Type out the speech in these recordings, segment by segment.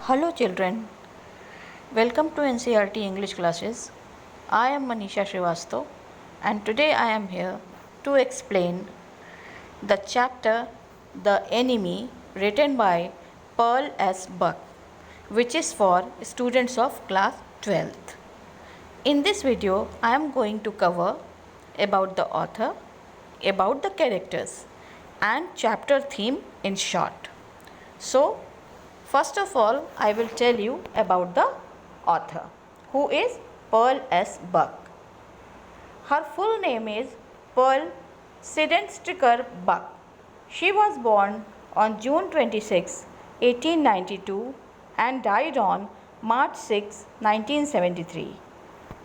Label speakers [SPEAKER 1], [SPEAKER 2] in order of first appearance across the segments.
[SPEAKER 1] Hello children, welcome to NCERT English classes. I am Manisha Srivastav and today I am here to explain the chapter The Enemy written by Pearl S. Buck, which is for students of class 12th. In this video I am going to cover about the author, about the characters and chapter theme in short. So first of all, I will tell you about the author, who is Pearl S. Buck. Her full name is Pearl Sidensticker Buck. She was born on June 26, 1892 and died on March 6, 1973.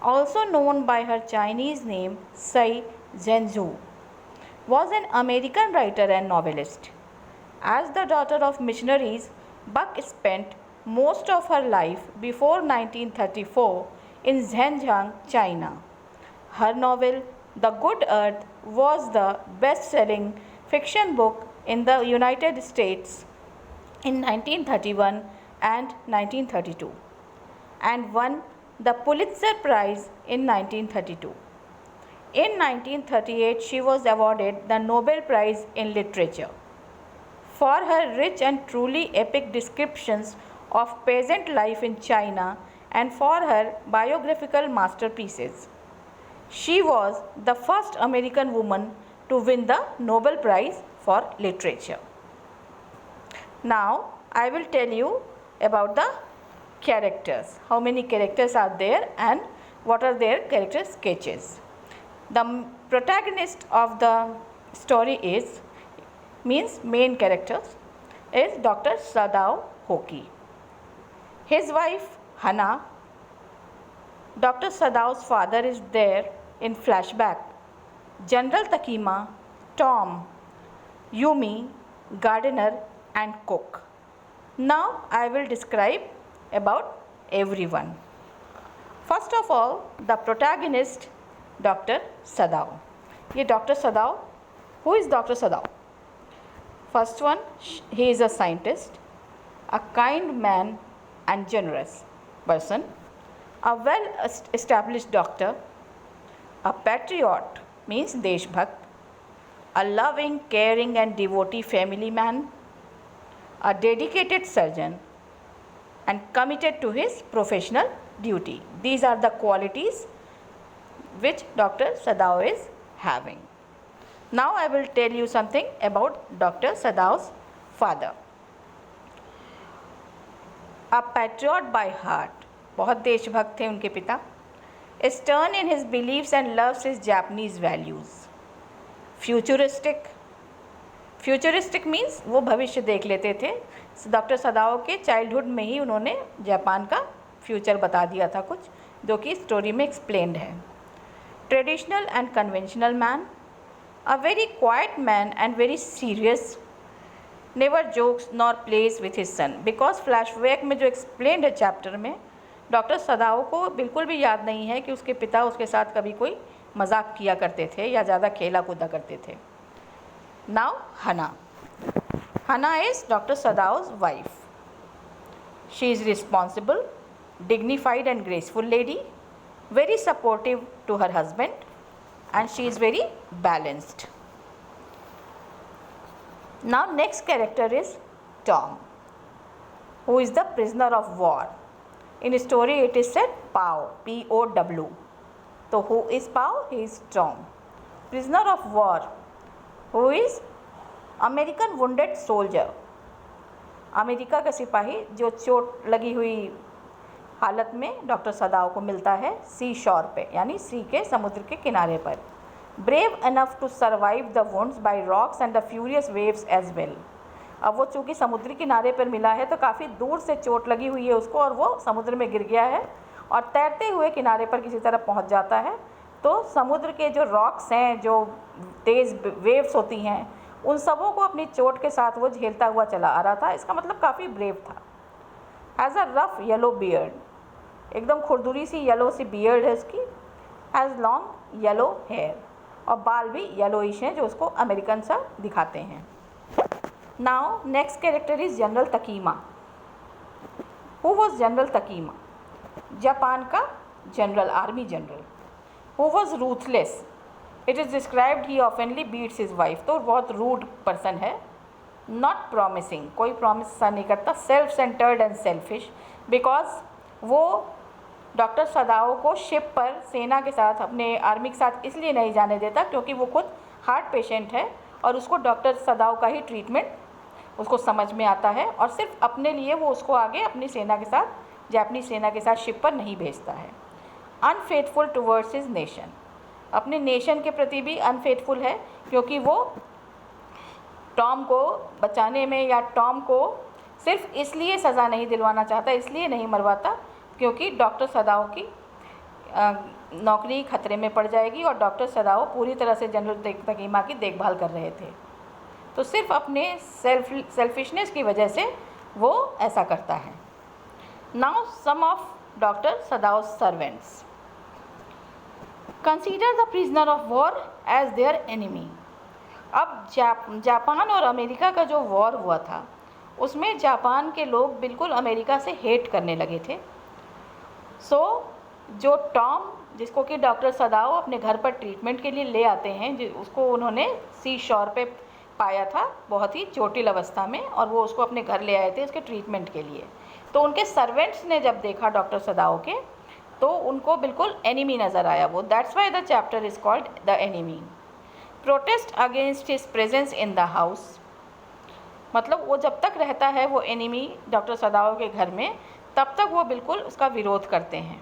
[SPEAKER 1] Also known by her Chinese name Tsai Zhenzhou, was an American writer and novelist. As the daughter of missionaries, Buck spent most of her life before 1934 in Zhejiang, China. Her novel The Good Earth was the best-selling fiction book in the United States in 1931 and 1932 and won the Pulitzer Prize in 1932. In 1938, she was awarded the Nobel Prize in Literature for her rich and truly epic descriptions of peasant life in China and for her biographical masterpieces. She was the first American woman to win the Nobel Prize for Literature. Now, I will tell you about the characters. How many characters are there and what are their character sketches. The protagonist of the story means main characters is Dr. Sadao Hoki. His wife Hana. Dr. Sadao's father is there in flashback. General Takima, Tom, Yumi, gardener and cook. Now I will describe about everyone. First of all, the protagonist Dr. Sadao. ये Dr. Sadao. Who is Dr. Sadao? First one, he is a scientist, a kind man and generous person, a well-established doctor, a patriot means Deshbhakt, a loving, caring and devotee family man, a dedicated surgeon and committed to his professional duty. These are the qualities which Dr. Sadao is having. Now I will tell you something about Dr. Sadao's father. A patriot by heart, बहुत देशभक्त थे उनके पिता. Stern in his beliefs and loves his Japanese values. Futuristic. Futuristic means वो भविष्य देख लेते थे. डॉक्टर सदाओ के चाइल्डहुड में ही उन्होंने जापान का फ्यूचर बता दिया था कुछ, जो कि स्टोरी में एक्सप्लेन्ड है. Traditional and conventional man, a very quiet man and very serious, never jokes nor plays with his son. because flashback में जो explained है चैप्टर में, डॉक्टर सदाओ को बिल्कुल भी याद नहीं है कि उसके पिता उसके साथ कभी कोई मजाक किया करते थे या ज़्यादा खेला कूदा करते थे. Now Hana. Hana is Dr. Sadao's wife. She is responsible, dignified and graceful lady, very supportive to her husband and she is very balanced. Now next character is Tom, who is the prisoner of war. In story it is said Pow, P-O-W. So who is Pow? He is Tom. Prisoner of war, who is American wounded soldier. America का सिपाही जो चोट लगी हुई हालत में doctor Sadao को मिलता है सी शोर पे, यानी सी के समुद्र के किनारे पर. Brave enough to survive the wounds by rocks and the furious waves as well. अब वो चूँकि समुद्री किनारे पर मिला है तो काफ़ी दूर से चोट लगी हुई है उसको और वो समुद्र में गिर गया है और तैरते हुए किनारे पर किसी तरह पहुंच जाता है. तो समुद्र के जो रॉक्स हैं, जो तेज़ वेव्स होती हैं, उन सबों को अपनी चोट के साथ वो झेलता हुआ चला आ रहा था. इसका मतलब काफ़ी ब्रेव था. Has a rough yellow beard, एकदम खुरदुरी सी येलो सी बियर्ड है उसकी. हैज़ लॉन्ग येलो हेयर, और बाल भी येलोइश हैं जो उसको अमेरिकन सा दिखाते हैं. Now next character is General Takima. Who was General Takima, Japan का general, army general. Who was ruthless, it is described he ऑफनली बीट्स हिज वाइफ, तो बहुत रूड पर्सन है। नॉट प्रॉमिसिंग, कोई प्रॉमिस नहीं करता। Self centered and selfish, because वो doctor Sadao को शिप पर सेना के साथ, अपने आर्मी के साथ इसलिए नहीं जाने देता क्योंकि वो खुद हार्ट पेशेंट है और उसको डॉक्टर सदाओ का ही ट्रीटमेंट उसको समझ में आता है, और सिर्फ अपने लिए वो उसको आगे अपनी सेना के साथ, जापानीज सेना के साथ शिप पर नहीं भेजता है। अनफेथफुल टुवर्ड्स हिज नेशन, अपने नेशन के प्रति भी अनफेथफुल है, क्योंकि वो टॉम को बचाने में या टॉम को सिर्फ इसलिए सज़ा नहीं दिलवाना चाहता, इसलिए नहीं मरवाता क्योंकि डॉक्टर सदाओ की नौकरी खतरे में पड़ जाएगी, और डॉक्टर सदाओ पूरी तरह से जनरल तकीमा की देखभाल कर रहे थे। तो सिर्फ अपने सेल्फिशनेस की वजह से वो ऐसा करता है। Now some of doctor Sadao servants consider the prisoner of war as their enemy. अब जापान और अमेरिका का जो वॉर हुआ था उसमें जापान के लोग बिल्कुल अमेरिका से हेट करने लगे थे। सो जो टॉम, जिसको कि डॉक्टर सदाओ अपने घर पर ट्रीटमेंट के लिए ले आते हैं, उसको उन्होंने सी शोर पे पाया था बहुत ही चोटिल अवस्था में, और वो उसको अपने घर ले आए थे उसके ट्रीटमेंट के लिए। तो उनके सर्वेंट्स ने जब देखा डॉक्टर सदाओ के, तो उनको बिल्कुल एनिमी नज़र आया वो। That's why the chapter is called the enemy. Protest against his presence in the house, मतलब वो जब तक रहता है वो एनिमी डॉक्टर सदाओ के घर में, तब तक वो बिल्कुल उसका विरोध करते हैं।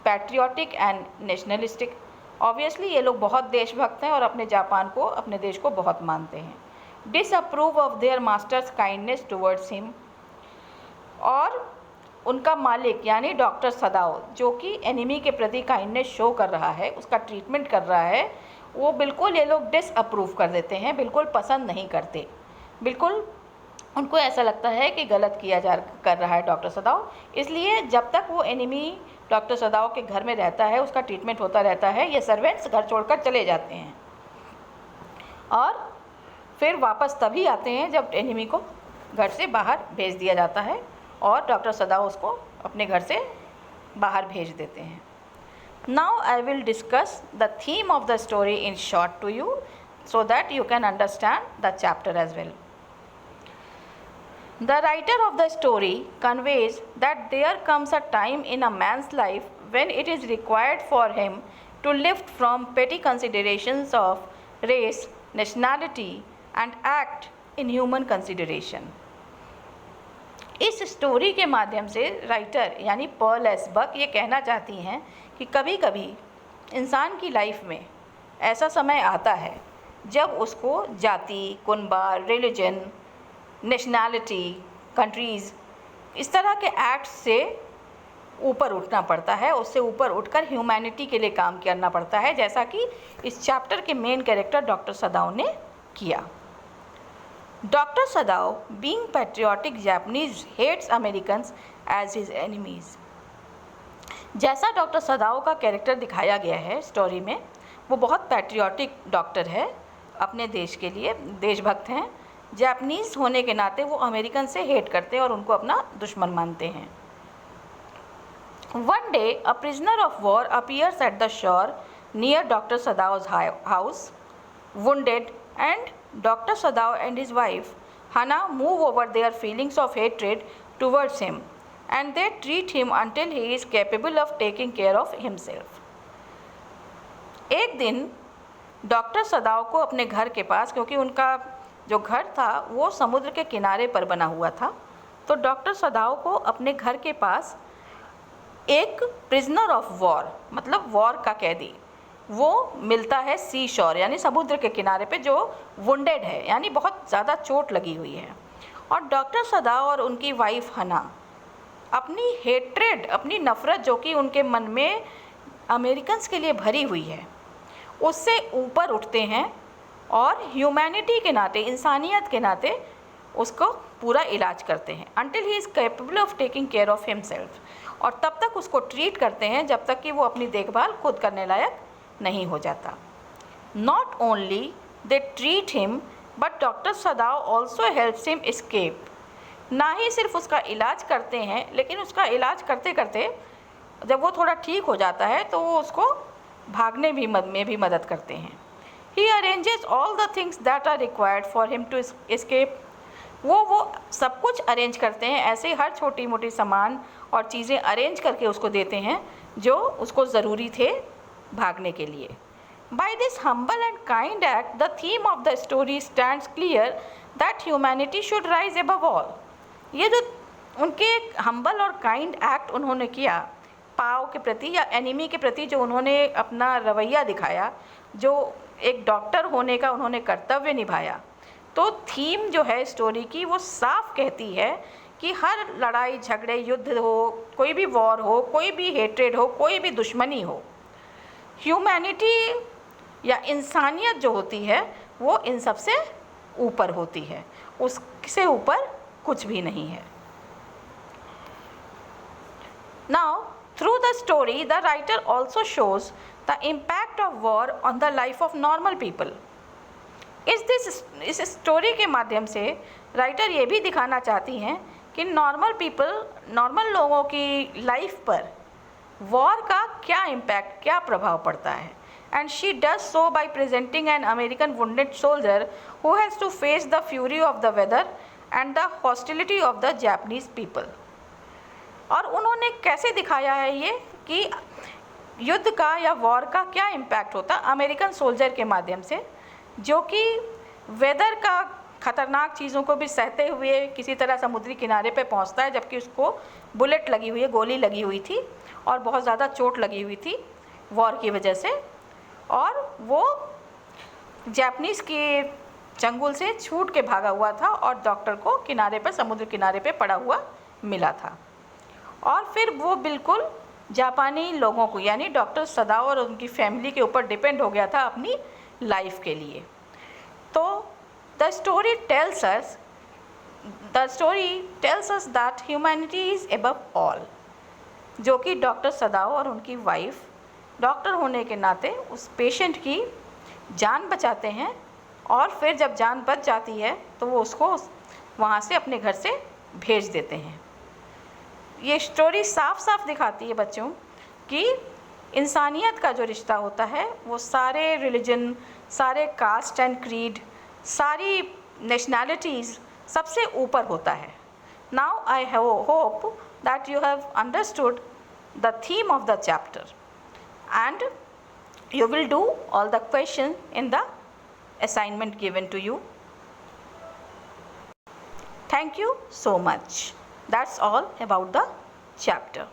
[SPEAKER 1] पैट्रियोटिक एंड नेशनलिस्टिक, ऑब्वियसली ये लोग बहुत देशभक्त हैं और अपने जापान को, अपने देश को बहुत मानते हैं। Disapprove of their masters kindness towards him, और उनका मालिक यानी डॉक्टर सदाओ जो कि एनिमी के प्रति काइंडनेस शो कर रहा है, उसका ट्रीटमेंट कर रहा है, वो बिल्कुल ये लोग डिसअप्रूव कर देते हैं, बिल्कुल पसंद नहीं करते। बिल्कुल उनको ऐसा लगता है कि गलत किया कर रहा है डॉक्टर सदाओ, इसलिए जब तक वो एनिमी डॉक्टर सदाओ के घर में रहता है, उसका ट्रीटमेंट होता रहता है, ये सर्वेंट्स घर छोड़कर चले जाते हैं और फिर वापस तभी आते हैं जब एनिमी को घर से बाहर भेज दिया जाता है और डॉक्टर सदाओ उसको अपने घर से बाहर भेज देते हैं। Now I will discuss the theme of the story in short to you so that you can understand the chapter as well. The writer of the story conveys that there comes a time in a man's life when it is required for him to lift from petty considerations of race, nationality and act in human consideration. इस story के माध्यम से writer यानी Pearl S बक ये कहना चाहती हैं कि कभी कभी इंसान की लाइफ में ऐसा समय आता है जब उसको जाति, कुनबा, रिलीजन, नेशनैलिटी, कंट्रीज़, इस तरह के एक्ट्स से ऊपर उठना पड़ता है, उससे ऊपर उठकर ह्यूमैनिटी के लिए काम करना पड़ता है, जैसा कि इस चैप्टर के मेन कैरेक्टर डॉक्टर सदाओ ने किया। Doctor Sadao being patriotic Japanese hates Americans as his enemies. जैसा डॉक्टर सदाओ का कैरेक्टर दिखाया गया है स्टोरी में, वो बहुत पैट्रियोटिक डॉक्टर है, अपने देश के लिए देशभक्त हैं। जापानीज़ होने के नाते वो अमेरिकन से हेट करते हैं और उनको अपना दुश्मन मानते हैं। One day a prisoner of war appears at the shore near doctor Sadao's house wounded, and Dr. Sadao and his wife Hana move over their feelings of hatred towards him and they treat him until he is capable of taking care of himself. एक दिन doctor Sadao को अपने घर के पास, क्योंकि उनका जो घर था वो समुद्र के किनारे पर बना हुआ था, तो डॉक्टर सदाओ को अपने घर के पास एक प्रिजनर ऑफ वॉर, मतलब वॉर का कैदी, वो मिलता है सी शोर यानी समुद्र के किनारे पे, जो वुंडेड है यानी बहुत ज़्यादा चोट लगी हुई है। और डॉक्टर सदाओ और उनकी वाइफ हना अपनी हेट्रेड, अपनी नफ़रत जो कि उनके मन में अमेरिकन्स के लिए भरी हुई है, उससे ऊपर उठते हैं और ह्यूमैनिटी के नाते, इंसानियत के नाते उसको पूरा इलाज करते हैं until he is capable of taking care of himself, और तब तक उसको ट्रीट करते हैं जब तक कि वो अपनी देखभाल खुद करने लायक नहीं हो जाता। Not only they treat him but Dr. Sadao also helps him escape. ना ही सिर्फ उसका इलाज करते हैं, लेकिन उसका इलाज करते करते जब वो थोड़ा ठीक हो जाता है तो वो उसको भागने में भी मदद करते हैं। He arranges all the things that are required for him to escape. वो सब कुछ अरेंज करते हैं, ऐसे हर छोटी मोटी सामान और चीज़ें अरेंज करके उसको देते हैं जो उसको ज़रूरी थे भागने के लिए। By this humble and kind act, the theme of the story stands clear that humanity should rise above all. ये जो उनके हम्बल और काइंड एक्ट उन्होंने किया पाव के प्रति या एनिमी के प्रति, जो उन्होंने अपना रवैया दिखाया, जो एक डॉक्टर होने का उन्होंने कर्तव्य निभाया, तो थीम जो है स्टोरी की वो साफ कहती है कि हर लड़ाई झगड़े, युद्ध हो, कोई भी वॉर हो, कोई भी हेट्रेड हो, कोई भी दुश्मनी हो, ह्यूमैनिटी या इंसानियत जो होती है वो इन सब से ऊपर होती है, उससे ऊपर कुछ भी नहीं है। Now, through the story, the writer also shows the impact of war on the life of normal people. इस स्टोरी के माध्यम से राइटर ये भी दिखाना चाहती हैं कि नॉर्मल लोगों की लाइफ पर वॉर का क्या इम्पैक्ट, क्या प्रभाव पड़ता है। And she does so by presenting an American wounded soldier who has to face the fury of the weather and the hostility of the Japanese people. और उन्होंने कैसे दिखाया है ये कि युद्ध का या वॉर का क्या इम्पैक्ट होता अमेरिकन सोल्जर के माध्यम से, जो कि वेदर का ख़तरनाक चीज़ों को भी सहते हुए किसी तरह समुद्री किनारे पे पहुंचता है, जबकि उसको बुलेट लगी हुई है, गोली लगी हुई थी और बहुत ज़्यादा चोट लगी हुई थी वॉर की वजह से, और वो जापानीज़ के चंगुल से छूट के भागा हुआ था और डॉक्टर को किनारे पर, समुद्र किनारे पे पड़ा हुआ मिला था। और फिर वो बिल्कुल जापानी लोगों को यानी डॉक्टर सदाओ और उनकी फैमिली के ऊपर डिपेंड हो गया था अपनी लाइफ के लिए। तो the story tells us that humanity is above all, जो कि डॉक्टर सदाओ और उनकी वाइफ डॉक्टर होने के नाते उस पेशेंट की जान बचाते हैं, और फिर जब जान बच जाती है तो वो उसको वहाँ से अपने घर से भेज देते हैं। ये स्टोरी साफ साफ दिखाती है बच्चों कि इंसानियत का जो रिश्ता होता है वो सारे रिलीजन, सारे कास्ट एंड क्रीड, सारी नेशनैलिटीज़ सबसे ऊपर होता है। Now I hope that you have understood the theme of the chapter and you will do all the questions in the assignment given to you. Thank you so much. That's all about the chapter.